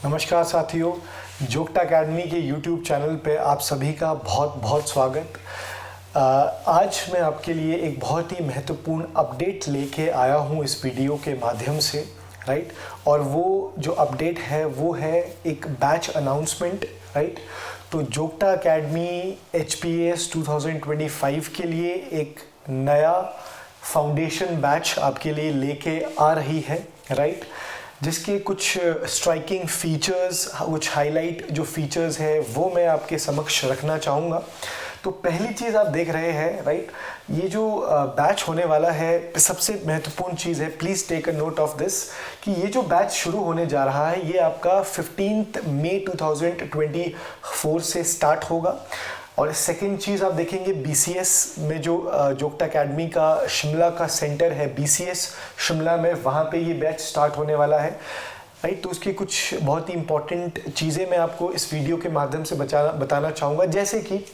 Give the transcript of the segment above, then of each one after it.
नमस्कार साथियों, जोगटा अकेडमी के YouTube चैनल पे आप सभी का बहुत बहुत स्वागत। आज मैं आपके लिए एक बहुत ही महत्वपूर्ण अपडेट लेके आया हूँ इस वीडियो के माध्यम से, राइट। और वो जो अपडेट है वो है एक बैच अनाउंसमेंट, राइट। तो जोगटा अकेडमी HPAS 2025 के लिए एक नया फाउंडेशन बैच आपके लिए लेके आ रही है, राइट। जिसके कुछ स्ट्राइकिंग फीचर्स, कुछ हाईलाइट जो फीचर्स है वो मैं आपके समक्ष रखना चाहूँगा। तो पहली चीज़ आप देख रहे हैं, राइट, ये जो बैच होने वाला है, सबसे महत्वपूर्ण चीज़ है, please take a note of this, कि ये जो बैच शुरू होने जा रहा है ये आपका 15 मई 2024 से स्टार्ट होगा। और सेकंड चीज़ आप देखेंगे BCS में जो जोगटा अकेडमी का शिमला का सेंटर है, BCS शिमला में, वहाँ पे ये बैच स्टार्ट होने वाला है, राइट। तो उसकी कुछ बहुत ही इंपॉर्टेंट चीज़ें मैं आपको इस वीडियो के माध्यम से बताना चाहूँगा। जैसे कि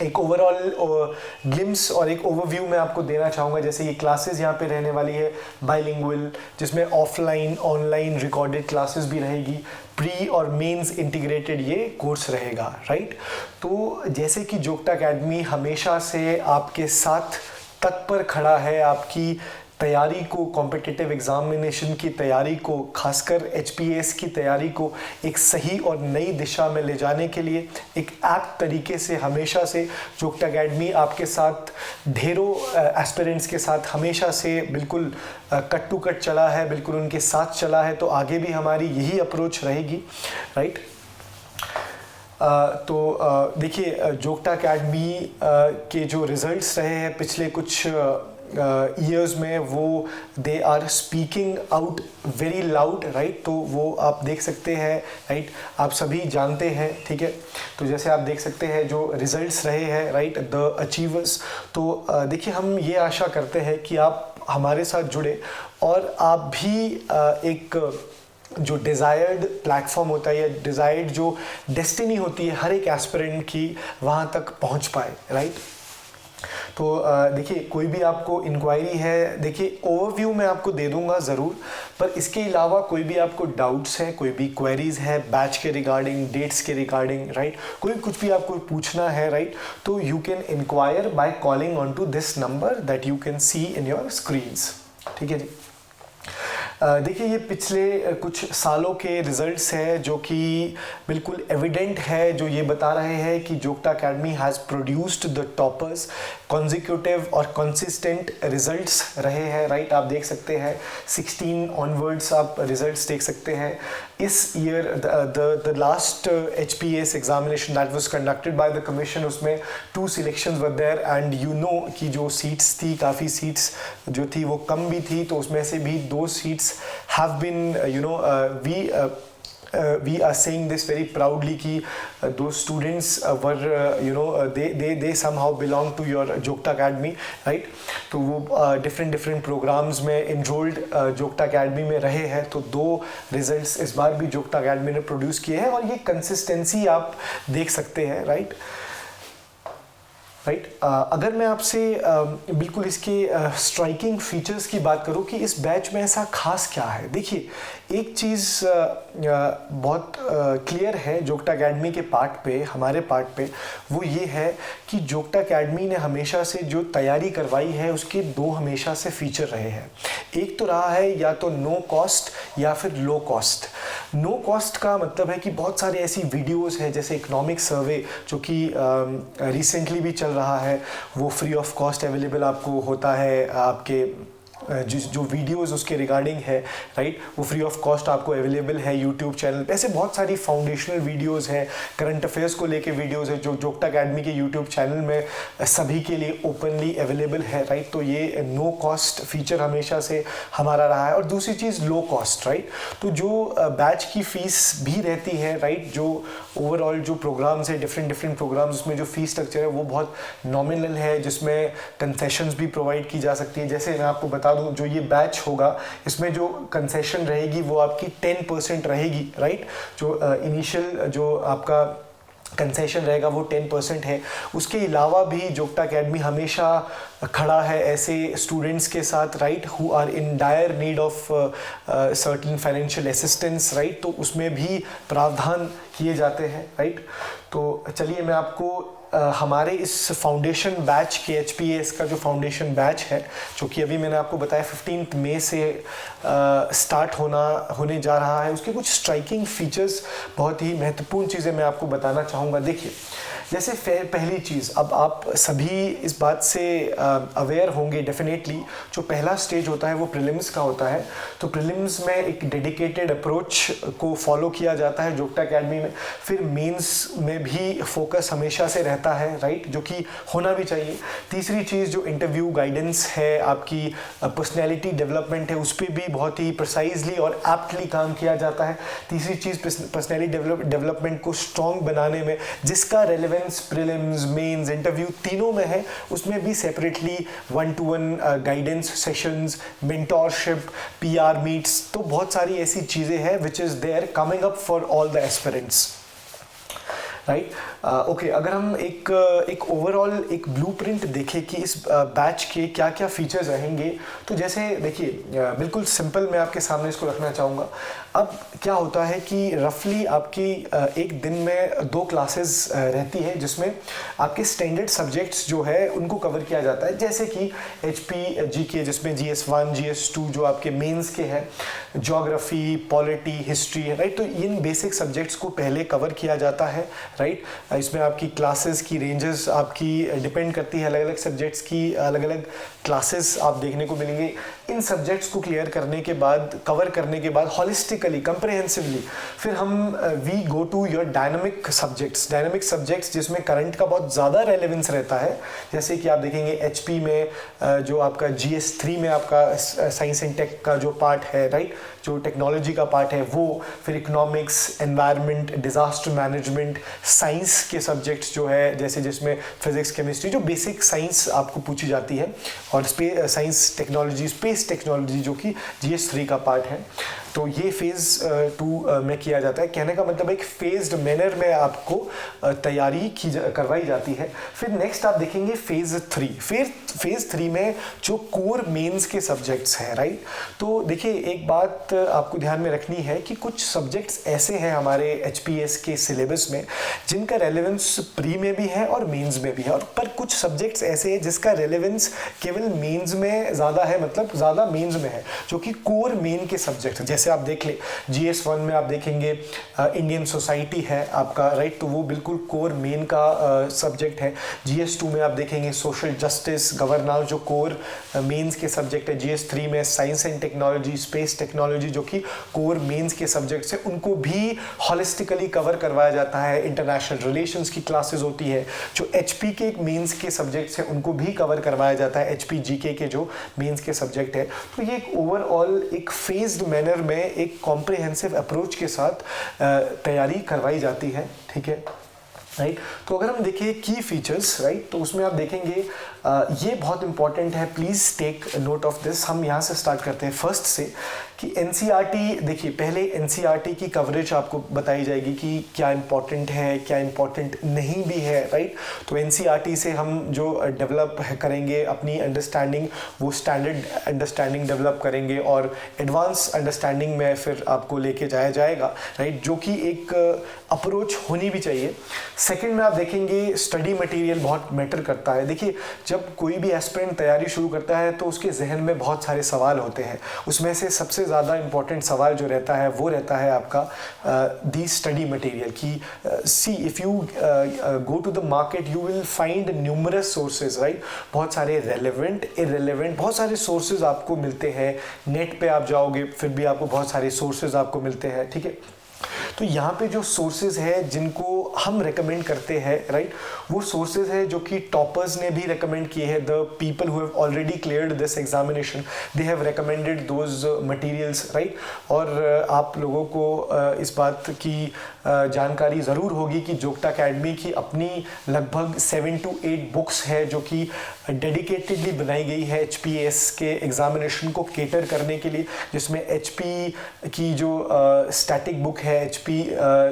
एक ओवरऑल ग्लिम्स और एक ओवरव्यू मैं आपको देना चाहूँगा। जैसे ये क्लासेस यहाँ पे रहने वाली है बाइलिंगुअल, जिसमें ऑफलाइन ऑनलाइन रिकॉर्डेड क्लासेस भी रहेगी, प्री और मेंस इंटीग्रेटेड ये कोर्स रहेगा, राइट। तो जैसे कि जोगटा अकेडमी हमेशा से आपके साथ तत्पर खड़ा है, आपकी तैयारी को, कॉम्पिटिटिव एग्जामिनेशन की तैयारी को, खासकर HPAS की तैयारी को एक सही और नई दिशा में ले जाने के लिए एक ऐप्ट तरीके से हमेशा से जोगटा अकेडमी आपके साथ, ढेरों एस्पिरेंट्स के साथ हमेशा से बिल्कुल कट टू कट चला है, बिल्कुल उनके साथ चला है। तो आगे भी हमारी यही अप्रोच रहेगी, राइट। तो देखिए, जोगटा अकेडमी के जो रिजल्ट्स रहे हैं पिछले कुछ ईयर्स में, वो they are speaking out very loud, right. तो वो आप देख सकते हैं, राइट, आप सभी जानते हैं, ठीक है। तो जैसे आप देख सकते हैं जो रिजल्ट्स रहे हैं, राइट, द अचीवर्स। तो देखिए, हम ये आशा करते हैं कि आप हमारे साथ जुड़े और आप भी एक जो डिज़ायर्ड प्लेटफॉर्म होता है या डिज़ायर्ड जो डेस्टिनी होती है हर एक एस्पिरेंट की, वहाँ तक पहुँच पाए, राइट। तो देखिए, कोई भी आपको इंक्वायरी है, देखिए ओवरव्यू मैं आपको दे दूंगा ज़रूर, पर इसके अलावा कोई भी आपको डाउट्स है, कोई भी क्वेरीज है बैच के रिगार्डिंग, डेट्स के रिगार्डिंग, राइट, कोई कुछ भी आपको पूछना है, राइट, तो you can inquire by calling on to this number that you can see in your screens, ठीक है जी। देखिए, ये पिछले कुछ सालों के रिजल्ट्स हैं जो कि बिल्कुल एविडेंट है, जो ये बता रहे हैं कि Jogta Academy has produced the toppers, consecutive और कंसिस्टेंट रिजल्ट्स रहे हैं, राइट। आप देख सकते हैं 16 ऑनवर्ड्स आप रिजल्ट्स देख सकते हैं। इस year the last HPAS examination that was conducted by the commission, उसमें 2 selections were there and you know कि जो सीट्स थी, काफ़ी सीट्स जो थी वो कम भी थी, तो उसमें से भी 2 seats have been, we are saying this very proudly कि those students were they somehow belong to your Jogta Academy, right। तो वो different programs में enrolled जोगटा अकेडमी में रहे हैं। तो 2 रिजल्ट्स इस बार भी जोगटा अकेडमी ने प्रोड्यूस किए हैं और ये कंसिस्टेंसी आप देख सकते हैं, राइट। अगर मैं आपसे बिल्कुल इसके स्ट्राइकिंग फीचर्स की बात करूं कि इस बैच में ऐसा खास क्या है, देखिए एक चीज़ बहुत क्लियर है जोगटा अकेडमी के पार्ट पे, हमारे पार्ट पे, वो ये है कि जोगटा अकेडमी ने हमेशा से जो तैयारी करवाई है उसके 2 हमेशा से फीचर रहे हैं। एक तो रहा है या तो नो कॉस्ट या फिर लो कॉस्ट। नो कॉस्ट का मतलब है कि बहुत सारे ऐसी वीडियोस हैं, जैसे इकोनॉमिक सर्वे जो कि रिसेंटली भी चल रहा है, वो फ्री ऑफ कॉस्ट अवेलेबल आपको होता है। आपके जो वीडियोस उसके रिगार्डिंग है, राइट, वो फ्री ऑफ कॉस्ट आपको अवेलेबल है यूट्यूब चैनल पे। ऐसे बहुत सारी फाउंडेशनल वीडियोस हैं, करंट अफेयर्स को लेके वीडियोस है जो जोगटा अकेडमी के यूट्यूब चैनल में सभी के लिए ओपनली अवेलेबल है, राइट। तो ये नो कॉस्ट फीचर हमेशा से हमारा रहा है। और दूसरी चीज़ लो कॉस्ट, राइट। तो जो बैच की फ़ीस भी रहती है, राइट, जो ओवरऑल जो प्रोग्राम्स है, डिफरेंट प्रोग्राम्स, उसमें जो फ़ीस स्ट्रक्चर है वो बहुत नॉमिनल है, जिसमें कंसेशंस भी प्रोवाइड की जा सकती है। जैसे मैं आपको बता दूं, जो ये बैच होगा इसमें जो कंसेशन रहेगी वो आपकी 10% रहेगी, राइट। जो इनिशियल जो आपका कंसेशन रहेगा वो 10% है। उसके अलावा भी जोग्टा अकेडमी हमेशा खड़ा है ऐसे स्टूडेंट्स के साथ, right, who are in dire need of certain financial assistance, right, तो उसमें भी प्रावधान किए जाते हैं, राइट। तो चलिए मैं आपको हमारे इस फाउंडेशन बैच के HPAS का जो फाउंडेशन बैच है, जो कि अभी मैंने आपको बताया 15 मई से स्टार्ट होने जा रहा है, उसके कुछ स्ट्राइकिंग फीचर्स, बहुत ही महत्वपूर्ण चीज़ें मैं आपको बताना चाहूँगा। देखिए, जैसे पहली चीज़, अब आप सभी इस बात से अवेयर होंगे डेफिनेटली, जो पहला स्टेज होता है वो प्रीलिम्स का होता है। तो प्रीलिम्स में एक डेडिकेटेड अप्रोच को फॉलो किया जाता है जोग्टा अकेडमी में। फिर मेंस में भी फोकस हमेशा से रहता है, राइट, जो कि होना भी चाहिए। तीसरी चीज़ जो इंटरव्यू गाइडेंस है, आपकी पर्सनैलिटी डेवलपमेंट है, उस पर भी बहुत ही प्रिसाइजली और एप्टली काम किया जाता है। तीसरी चीज़ पर्सनैलिटी डेवलपमेंट को स्ट्रॉन्ग बनाने में, जिसका रेलेवेंस प्रीलिम्स, मेंस, इंटरव्यू तीनों में है, उसमें भी separately 1-to-1 guidance sessions, mentorship, PR meets, तो बहुत सारी ऐसी चीज़ें हैं which is there coming up for all the aspirants, right. Okay, अगर हम एक ओवरऑल एक ब्लूप्रिंट देखें कि इस बैच के क्या क्या फीचर्स रहेंगे, तो जैसे देखिए बिल्कुल सिंपल मैं आपके सामने इसको रखना चाहूँगा। अब क्या होता है कि रफली आपकी एक दिन में 2 क्लासेस रहती है, जिसमें आपके स्टैंडर्ड सब्जेक्ट्स जो है उनको कवर किया जाता है, जैसे कि HP GK, जिसमें GS1 GS2 जो आपके मेंस के हैं, ज्योग्राफी, पॉलिटी, हिस्ट्री, राइट। तो इन बेसिक सब्जेक्ट्स को पहले कवर किया जाता है, राइट। इसमें आपकी क्लासेस की रेंजेस आपकी डिपेंड करती है, अलग अलग सब्जेक्ट्स की अलग अलग क्लासेस आप देखने को मिलेंगे। इन सब्जेक्ट्स को क्लियर करने के बाद, कवर करने के बाद, हॉलिस्टिकली, कंप्रिहेंसिवली, फिर हम we go to your dynamic subjects जिसमें करंट का बहुत ज़्यादा रेलेवेंस रहता है। जैसे कि आप देखेंगे HP में जो आपका GS3 में आपका साइंस एंड टेक का जो पार्ट है, राइट, जो टेक्नोलॉजी का पार्ट है वो, फिर economics, environment, disaster management, science के सब्जेक्ट्स जो है, जैसे जिसमें फिजिक्स, केमिस्ट्री, जो बेसिक साइंस आपको पूछी जाती है, और साइंस टेक्नोलॉजी, स्पेस टेक्नोलॉजी जो कि GS3 का पार्ट है। तो ये फेज़ 2 में किया जाता है। कहने का मतलब एक फेज्ड मैनर में आपको तैयारी करवाई जाती है। फिर नेक्स्ट आप देखेंगे फेज़ 3। फेज़ 3 में जो कोर मेंस के सब्जेक्ट्स हैं, राइट। तो देखिए, एक बात आपको ध्यान में रखनी है कि कुछ सब्जेक्ट्स ऐसे हैं हमारे HPAS के सिलेबस में जिनका रेलेवेंस प्री में भी है और मेंस में भी है, और पर कुछ सब्जेक्ट्स ऐसे हैं जिसका रेलेवेंस केवल मेंस में ज़्यादा है, मतलब ज़्यादा मेंस में है, जो कि कोर मेन के सब्जेक्ट हैं। जैसे आप देख ले, GS1 में आप देखेंगे इंडियन सोसाइटी है आपका, राइट, तो वो बिल्कुल कोर मेन का सब्जेक्ट है। GS2 में आप देखेंगे सोशल जस्टिस, गवर्नेंस, जो कोर मेंस के सब्जेक्ट है। GS3 में science and technology, space technology, जो कि कोर मेंस के सब्जेक्ट्स है, उनको भी हॉलिस्टिकली कवर करवाया जाता है। इंटरनेशनल रिलेशंस की क्लासेस होती है। जो HP के मेंस के सब्जेक्ट्स हैं उनको भी कवर करवाया जाता है, HP GK के जो मेंस के सब्जेक्ट है। तो ये एक ओवरऑल एक फेज्ड मैनर में एक कॉम्प्रिहेंसिव अप्रोच के साथ तैयारी करवाई जाती है, ठीक है, राइट। तो अगर हम देखें की फीचर्स, राइट, तो उसमें आप देखेंगे ये बहुत इंपॉर्टेंट है, please take note of this. हम यहाँ से स्टार्ट करते हैं फर्स्ट से कि NCERT, देखिए पहले NCERT की कवरेज आपको बताई जाएगी कि क्या इंपॉर्टेंट है, क्या इंपॉर्टेंट नहीं भी है, राइट। तो NCERT से हम जो डेवलप करेंगे अपनी अंडरस्टैंडिंग, वो स्टैंडर्ड अंडरस्टैंडिंग डेवलप करेंगे और एडवांस अंडरस्टैंडिंग में फिर आपको लेके जाया जाएगा, राइट, जो कि एक अप्रोच होनी भी चाहिए। सेकंड में आप देखेंगे स्टडी मटेरियल बहुत मैटर करता है। देखिए, जब कोई भी एस्पिरेंट तैयारी शुरू करता है तो उसके जहन में बहुत सारे सवाल होते हैं। उसमें से सबसे ज़्यादा इंपॉर्टेंट सवाल जो रहता है वो रहता है आपका दी स्टडी मटेरियल की। See if you go to the market you will find numerous sources, right. बहुत सारे रेलेवेंट, इररेलेवेंट, बहुत सारे सोर्सेज आपको मिलते हैं। नेट पे आप जाओगे फिर भी आपको बहुत सारे सोर्सेज आपको मिलते हैं, ठीक है। तो यहाँ पे जो सोर्सेज है जिनको हम रेकमेंड करते हैं, राइट, वो सोर्सेज है जो कि टॉपर्स ने भी रेकमेंड किए हैं। The people who have already cleared this examination, they have recommended those materials, right. और आप लोगों को इस बात की जानकारी ज़रूर होगी कि जोग्टा अकेडमी की अपनी लगभग 7 to 8 बुक्स है जो कि डेडिकेटेडली बनाई गई है HPAS के एग्जामिनेशन को केटर करने के लिए, जिसमें HP की जो स्टैटिक बुक है, HP HP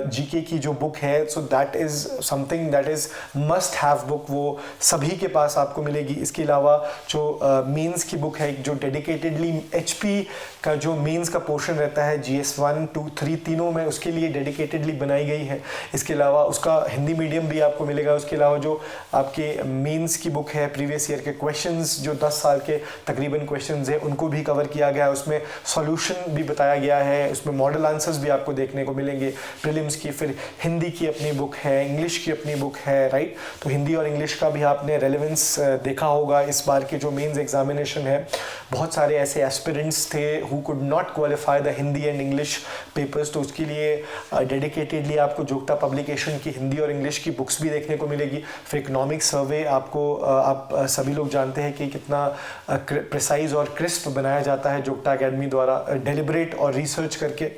GK की जो बुक है, so that is something that is must have book, वो सभी के पास आपको मिलेगी। इसके अलावा जो मेंस की बुक है, जो डेडिकेटेडली HP का जो मेंस का पोर्शन रहता है GS 1, 2, 3 तीनों में, उसके लिए डेडिकेटेडली बनाई गई है। इसके अलावा उसका हिंदी मीडियम भी आपको मिलेगा। उसके अलावा जो आपके मेंस की बुक है, प्रीवियस ईयर के क्वेश्चंस जो 10 साल के तकरीबन क्वेश्चंस हैं उनको भी कवर किया गया है, उसमें सॉल्यूशन भी बताया गया है, उसमें मॉडल आंसर्स भी आपको देखने को मिलेंगे प्रीलिम्स की। फिर हिंदी की अपनी बुक है, इंग्लिश की अपनी बुक है, राइट। तो हिंदी और इंग्लिश का भी आपने रेलेवेंस देखा होगा। इस बार के जो मेंस एग्जामिनेशन है, बहुत सारे ऐसे एस्पिरेंट्स थे who could not qualify the Hindi and English papers, तो उसके लिए डेडिकेटेडली आपको जोग्टा पब्लिकेशन की हिंदी और इंग्लिश की बुक्स भी देखने को मिलेगी। फिर इकोनॉमिक सर्वे आपको आप सभी लोग जानते हैं कि कितना प्रिसाइज और क्रिस्प बनाया जाता है जोग्टा एकेडमी द्वारा, डेलिब्रेट और रिसर्च करके।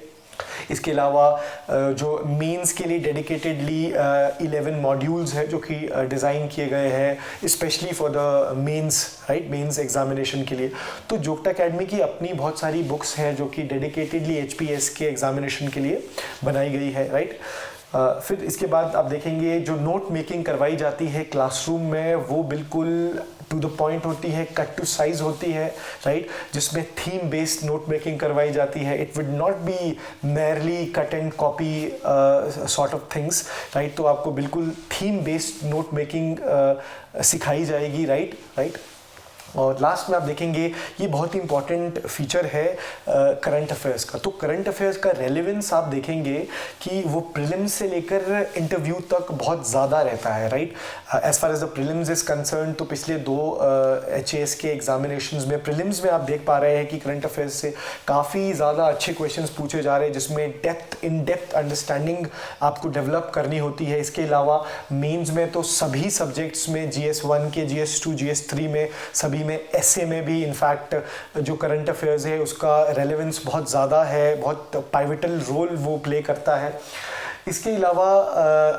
इसके अलावा जो मेंस के लिए डेडिकेटेडली 11 मॉड्यूल्स हैं जो कि डिज़ाइन किए गए हैं specially for the mains, right, mains examination के लिए। तो जोग्टा एकेडमी की अपनी बहुत सारी बुक्स हैं जो कि डेडिकेटेडली HPS के एग्जामिनेशन के लिए बनाई गई है, राइट। फिर इसके बाद आप देखेंगे जो नोट मेकिंग करवाई जाती है क्लासरूम में, वो बिल्कुल टू द पॉइंट होती है, कट टू साइज होती है, राइट, जिसमें थीम बेस्ड नोट मेकिंग करवाई जाती है। It would not be merely cut and copy sort of things, right. तो आपको बिल्कुल थीम बेस्ड नोट मेकिंग सिखाई जाएगी, राइट। और लास्ट में आप देखेंगे ये बहुत ही इंपॉर्टेंट फीचर है करंट अफेयर्स का। तो करंट अफेयर्स का रेलेवेंस आप देखेंगे कि वो प्रीलिम्स से लेकर इंटरव्यू तक बहुत ज़्यादा रहता है, right. As far as the prelims is concern, तो पिछले 2 HAS के एग्जामिनेशंस में प्रीलिम्स में आप देख पा रहे हैं कि करंट अफेयर्स से काफ़ी ज़्यादा अच्छे क्वेश्चंस पूछे जा रहे हैं, जिसमें इन डेप्थ अंडरस्टैंडिंग आपको डेवलप करनी होती है। इसके अलावा मेंस में तो सभी सब्जेक्ट्स में GS 1 के, GS 2, GS 3 में, सभी में, ऐसे में भी इनफैक्ट जो करंट अफेयर्स है उसका रेलेवेंस बहुत ज़्यादा है, बहुत पाइवटल रोल वो प्ले करता है। इसके अलावा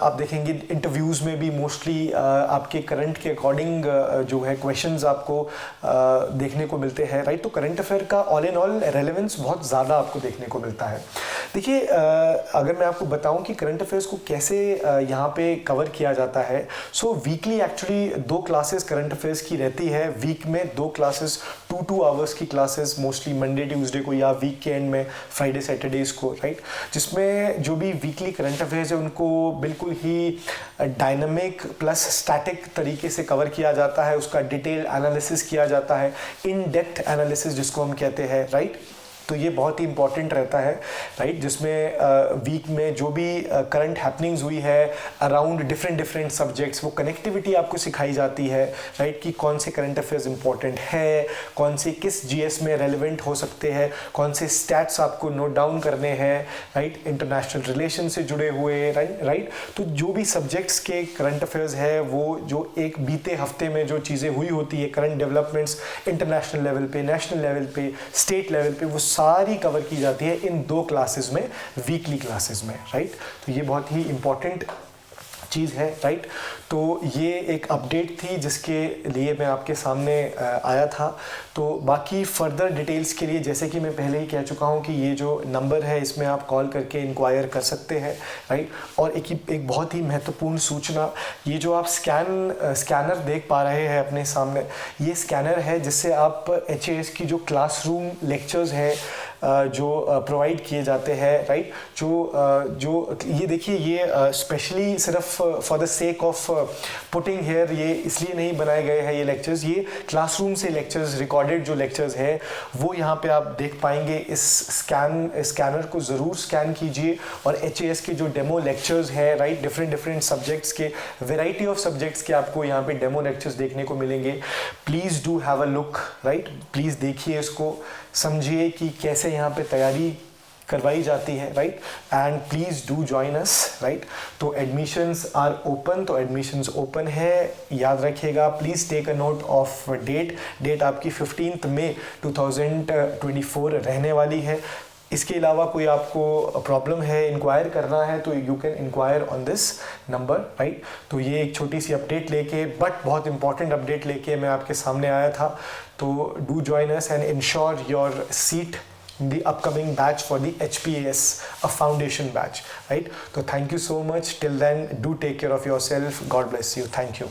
आप देखेंगे इंटरव्यूज़ में भी मोस्टली आपके करंट के अकॉर्डिंग जो है क्वेश्चंस आपको देखने को मिलते हैं, राइट। तो करंट अफेयर का ऑल इन ऑल रेलेवेंस बहुत ज़्यादा आपको देखने को मिलता है। देखिए, अगर मैं आपको बताऊं कि करंट अफेयर्स को कैसे यहाँ पे कवर किया जाता है, सो weekly actually 2 classes current affairs की रहती है। वीक में 2 क्लासेस, 2 आवर्स की क्लासेस, मोस्टली मंडे ट्यूसडे को या वीक के एंड में फ्राइडे सैटरडेज को, राइट, जिसमें जो भी वीकली करंट अफेयर्स है उनको बिल्कुल ही डायनामिक प्लस स्टैटिक तरीके से कवर किया जाता है। उसका डिटेल एनालिसिस किया जाता है, इन डेप्थ एनालिसिस जिसको हम कहते हैं, राइट। तो ये बहुत ही इंपॉर्टेंट रहता है, राइट, जिसमें वीक में जो भी करंट हैपनिंग्स हुई है अराउंड डिफरेंट सब्जेक्ट्स, वो कनेक्टिविटी आपको सिखाई जाती है, राइट, कि कौन से करंट अफेयर्स इंपॉर्टेंट है, कौन से किस GS में रेलिवेंट हो सकते हैं, कौन से स्टैट्स आपको नोट डाउन करने हैं, राइट, इंटरनेशनल रिलेशन से जुड़े हुए, राइट। तो जो भी सब्जेक्ट्स के करंट अफेयर्स है, वो जो एक बीते हफ्ते में जो चीज़ें हुई होती है, करंट डेवलपमेंट्स इंटरनेशनल लेवल पे, नेशनल लेवल पे, स्टेट लेवल पे, वो सारी कवर की जाती है इन 2 क्लासेस में, वीकली क्लासेस में, राइट। तो ये बहुत ही इंपॉर्टेंट चीज़ है, राइट। तो ये एक अपडेट थी जिसके लिए मैं आपके सामने आया था। तो बाकी फर्दर डिटेल्स के लिए, जैसे कि मैं पहले ही कह चुका हूँ कि ये जो नंबर है इसमें आप कॉल करके इंक्वायर कर सकते हैं, राइट। और एक बहुत ही महत्वपूर्ण सूचना, ये जो आप स्कैनर देख पा रहे हैं अपने सामने, ये स्कैनर है जिससे आप HAS की जो क्लासरूम लेक्चर्स हैं जो प्रोवाइड किए जाते हैं, राइट, जो ये देखिए, ये स्पेशली सिर्फ for the sake of putting here ये इसलिए नहीं बनाए गए हैं ये लेक्चर्स, ये क्लासरूम से लेक्चर्स, रिकॉर्डेड जो लेक्चर्स है वो यहाँ पे आप देख पाएंगे। इस स्कैनर को ज़रूर स्कैन कीजिए और HAS के जो डेमो लेक्चर्स है, राइट, डिफरेंट सब्जेक्ट्स के, वेराइटी ऑफ सब्जेक्ट्स के आपको यहाँ पे डेमो लेक्चर्स देखने को मिलेंगे। Please do have a look, right, please देखिए इसको, समझिए कि कैसे यहाँ पे तैयारी करवाई जाती है, right, and please do join us, right. तो एडमिशंस आर ओपन, तो एडमिशंस ओपन है, याद रखिएगा। Please take a note of date आपकी 15 मई 2024 रहने वाली है। इसके अलावा कोई आपको प्रॉब्लम है, इंक्वायर करना है, तो you can inquire on this number, right. तो ये एक छोटी सी अपडेट लेके, बट बहुत इंपॉर्टेंट अपडेट लेके मैं आपके सामने आया था। तो do join us and ensure your seat in the upcoming batch for the HPAS, a foundation batch, right? So thank you so much. Till then, do take care of yourself. God bless you. Thank you.